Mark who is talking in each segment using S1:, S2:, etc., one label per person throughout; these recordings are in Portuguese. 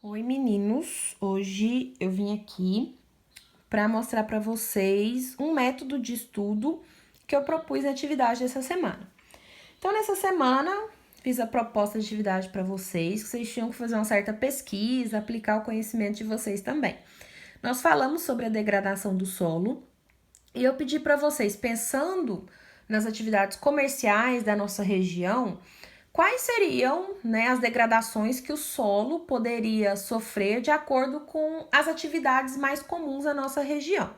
S1: Oi, meninos! Hoje eu vim aqui para mostrar para vocês um método de estudo que eu propus na atividade dessa semana. Então, nessa semana, fiz a proposta de atividade para vocês, que vocês tinham que fazer uma certa pesquisa, aplicar o conhecimento de vocês também. Nós falamos sobre a degradação do solo e eu pedi para vocês, pensando nas atividades comerciais da nossa região, quais seriam, né, as degradações que o solo poderia sofrer de acordo com as atividades mais comuns da nossa região.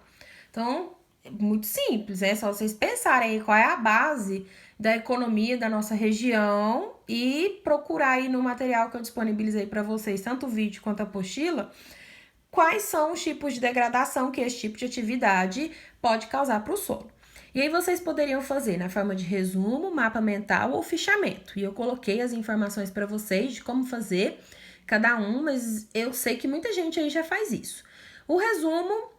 S1: Então, é muito simples, é só vocês pensarem aí qual é a base da economia da nossa região e procurar aí no material que eu disponibilizei para vocês, tanto o vídeo quanto a apostila, quais são os tipos de degradação que esse tipo de atividade pode causar para o solo. E aí vocês poderiam fazer na forma de resumo, mapa mental ou fichamento. E eu coloquei as informações para vocês de como fazer cada um, mas eu sei que muita gente aí já faz isso. O resumo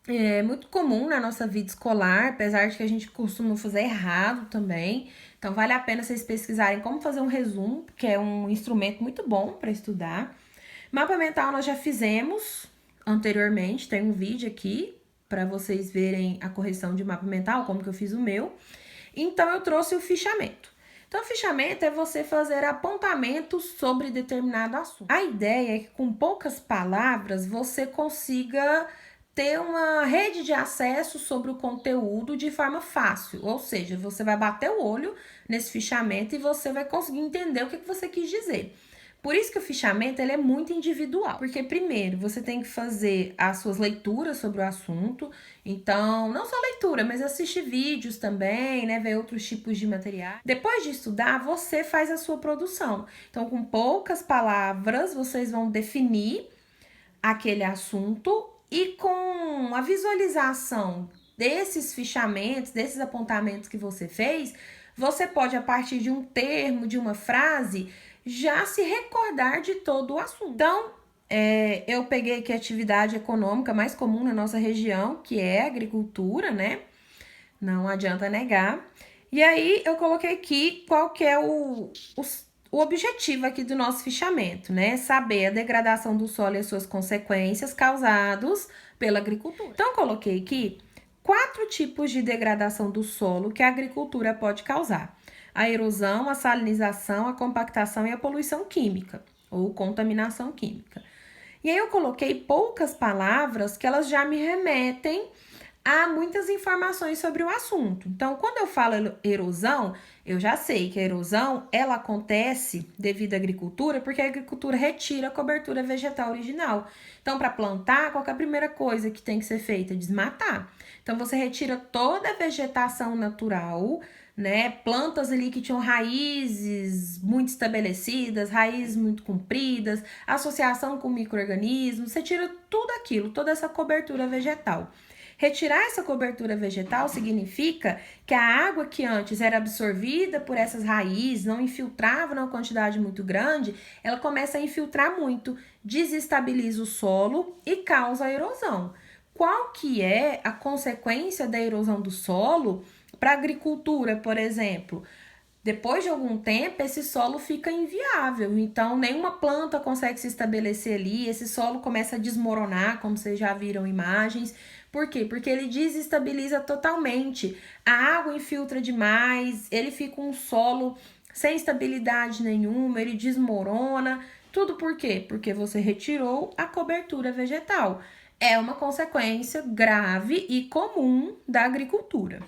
S1: é muito comum na nossa vida escolar, apesar de que a gente costuma fazer errado também. Então vale a pena vocês pesquisarem como fazer um resumo, que é um instrumento muito bom para estudar. Mapa mental nós já fizemos anteriormente, tem um vídeo aqui para vocês verem a correção de mapa mental, como que eu fiz o meu. Então eu trouxe o fichamento. Então, o fichamento é você fazer apontamentos sobre determinado assunto. A ideia é que com poucas palavras você consiga ter uma rede de acesso sobre o conteúdo de forma fácil, ou seja, você vai bater o olho nesse fichamento e você vai conseguir entender o que você quis dizer. Por isso que o fichamento ele é muito individual, porque primeiro você tem que fazer as suas leituras sobre o assunto, então não só leitura, mas assistir vídeos também, né, ver outros tipos de material. Depois de estudar, você faz a sua produção. Então, com poucas palavras, vocês vão definir aquele assunto e com a visualização desses fichamentos, desses apontamentos que você fez, você pode, a partir de um termo, de uma frase, já se recordar de todo o assunto. Então, eu peguei aqui a atividade econômica mais comum na nossa região, que é a agricultura, né? Não adianta negar. E aí, eu coloquei aqui qual que é o objetivo aqui do nosso fichamento, né? Saber a degradação do solo e as suas consequências causados pela agricultura. Então, coloquei aqui 4 tipos de degradação do solo que a agricultura pode causar: a erosão, a salinização, a compactação e a poluição química, ou contaminação química. E aí eu coloquei poucas palavras que elas já me remetem a muitas informações sobre o assunto. Então, quando eu falo erosão, eu já sei que a erosão ela acontece devido à agricultura, porque a agricultura retira a cobertura vegetal original. Então, para plantar, qual é a primeira coisa que tem que ser feita? Desmatar. Então, você retira toda a vegetação natural, né? Plantas ali que tinham raízes muito estabelecidas, raízes muito compridas, associação com micro-organismos, você tira tudo aquilo, toda essa cobertura vegetal. Retirar essa cobertura vegetal significa que a água que antes era absorvida por essas raízes, não infiltrava numa quantidade muito grande, ela começa a infiltrar muito, desestabiliza o solo e causa a erosão. Qual que é a consequência da erosão do solo para a agricultura, por exemplo? Depois de algum tempo, esse solo fica inviável, então nenhuma planta consegue se estabelecer ali, esse solo começa a desmoronar, como vocês já viram imagens. Por quê? Porque ele desestabiliza totalmente, a água infiltra demais, ele fica um solo sem estabilidade nenhuma, ele desmorona. Tudo por quê? Porque você retirou a cobertura vegetal. É uma consequência grave e comum da agricultura.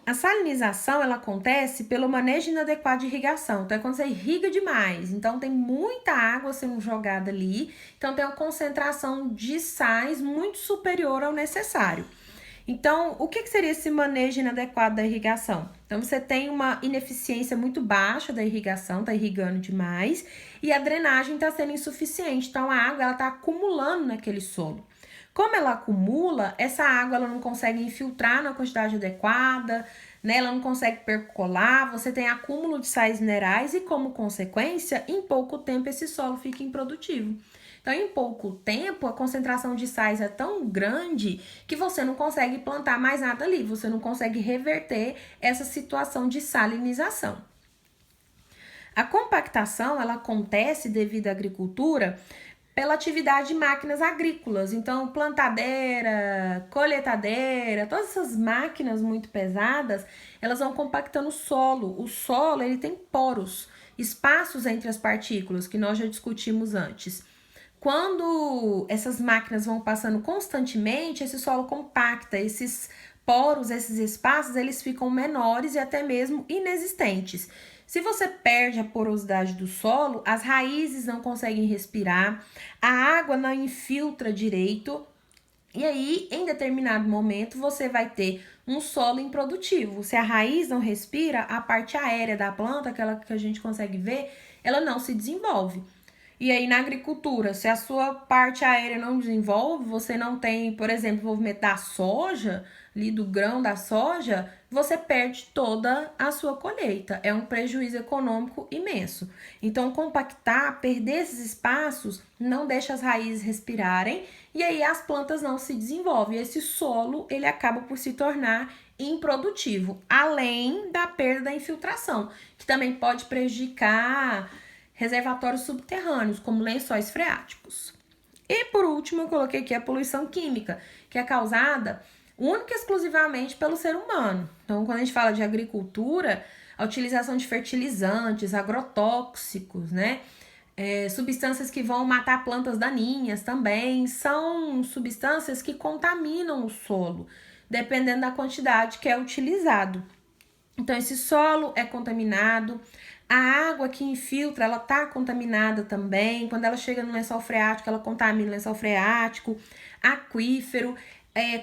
S1: A salinização, ela acontece pelo manejo inadequado de irrigação. Então, é quando você irriga demais. Então, tem muita água sendo jogada ali. Então, tem uma concentração de sais muito superior ao necessário. Então, o que seria esse manejo inadequado da irrigação? Então, você tem uma ineficiência muito baixa da irrigação, está irrigando demais, e a drenagem está sendo insuficiente. Então, a água está acumulando naquele solo. Como ela acumula, essa água ela não consegue infiltrar na quantidade adequada, né? Ela não consegue percolar, você tem acúmulo de sais minerais e, como consequência, em pouco tempo esse solo fica improdutivo. Então, em pouco tempo, a concentração de sais é tão grande que você não consegue plantar mais nada ali, você não consegue reverter essa situação de salinização. A compactação, ela acontece devido à agricultura pela atividade de máquinas agrícolas. Então, plantadeira, colheitadeira, todas essas máquinas muito pesadas, elas vão compactando o solo. O solo, ele tem poros, espaços entre as partículas, que nós já discutimos antes. Quando essas máquinas vão passando constantemente, esse solo compacta, esses poros, esses espaços, eles ficam menores e até mesmo inexistentes. Se você perde a porosidade do solo, as raízes não conseguem respirar, a água não infiltra direito, e aí, em determinado momento, você vai ter um solo improdutivo. Se a raiz não respira, a parte aérea da planta, aquela que a gente consegue ver, ela não se desenvolve. E aí, na agricultura, se a sua parte aérea não desenvolve, você não tem, por exemplo, desenvolvimento da soja, ali do grão da soja, você perde toda a sua colheita. É um prejuízo econômico imenso. Então, compactar, perder esses espaços, não deixa as raízes respirarem e aí as plantas não se desenvolvem. Esse solo, ele acaba por se tornar improdutivo, além da perda da infiltração, que também pode prejudicar reservatórios subterrâneos, como lençóis freáticos. E por último, eu coloquei aqui a poluição química, que é causada única e exclusivamente pelo ser humano. Então, quando a gente fala de agricultura, a utilização de fertilizantes, agrotóxicos, né? Substâncias que vão matar plantas daninhas também, são substâncias que contaminam o solo, dependendo da quantidade que é utilizado. Então, esse solo é contaminado, a água que infiltra, ela tá contaminada também. Quando ela chega no lençol freático, ela contamina o lençol freático, aquífero.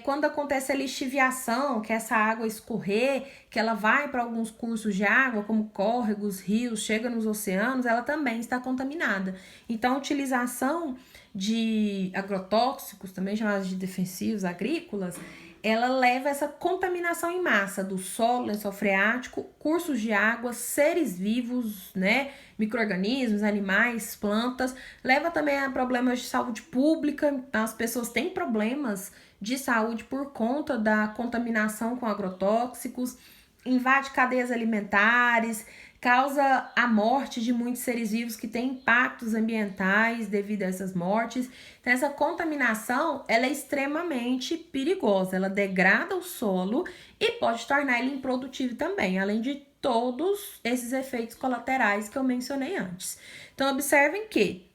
S1: Quando acontece a lixiviação, que é essa água escorrer, que ela vai para alguns cursos de água, como córregos, rios, chega nos oceanos, ela também está contaminada. Então, a utilização de agrotóxicos, também chamados de defensivos agrícolas, ela leva essa contaminação em massa do solo, lençol freático, cursos de água, seres vivos, né, micro-organismos, animais, plantas, leva também a problemas de saúde pública. As pessoas têm problemas de saúde por conta da contaminação com agrotóxicos, invade cadeias alimentares, causa a morte de muitos seres vivos que têm impactos ambientais devido a essas mortes. Então, essa contaminação, ela é extremamente perigosa, ela degrada o solo e pode tornar ele improdutivo também, além de todos esses efeitos colaterais que eu mencionei antes. Então, observem que,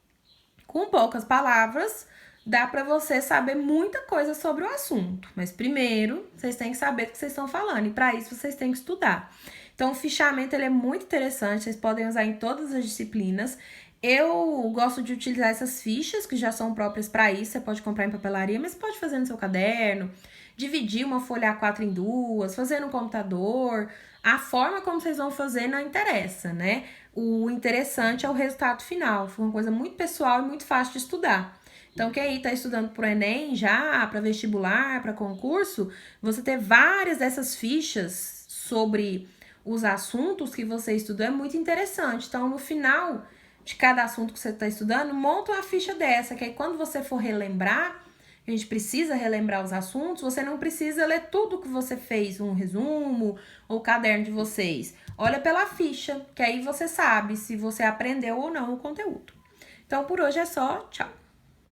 S1: com poucas palavras, dá para você saber muita coisa sobre o assunto, mas primeiro, vocês têm que saber do que vocês estão falando, e para isso vocês têm que estudar. Então, o fichamento ele é muito interessante, vocês podem usar em todas as disciplinas. Eu gosto de utilizar essas fichas, que já são próprias para isso, você pode comprar em papelaria, mas pode fazer no seu caderno, dividir uma folha A4 em duas, fazer no computador. A forma como vocês vão fazer não interessa, né? O interessante é o resultado final, foi uma coisa muito pessoal e muito fácil de estudar. Então, quem aí está estudando para o Enem já, para vestibular, para concurso, você ter várias dessas fichas sobre os assuntos que você estudou é muito interessante. Então, no final de cada assunto que você está estudando, monta uma ficha dessa, que aí quando você for relembrar, a gente precisa relembrar os assuntos, você não precisa ler tudo que você fez, um resumo ou caderno de vocês. Olha pela ficha, que aí você sabe se você aprendeu ou não o conteúdo. Então, por hoje é só. Tchau!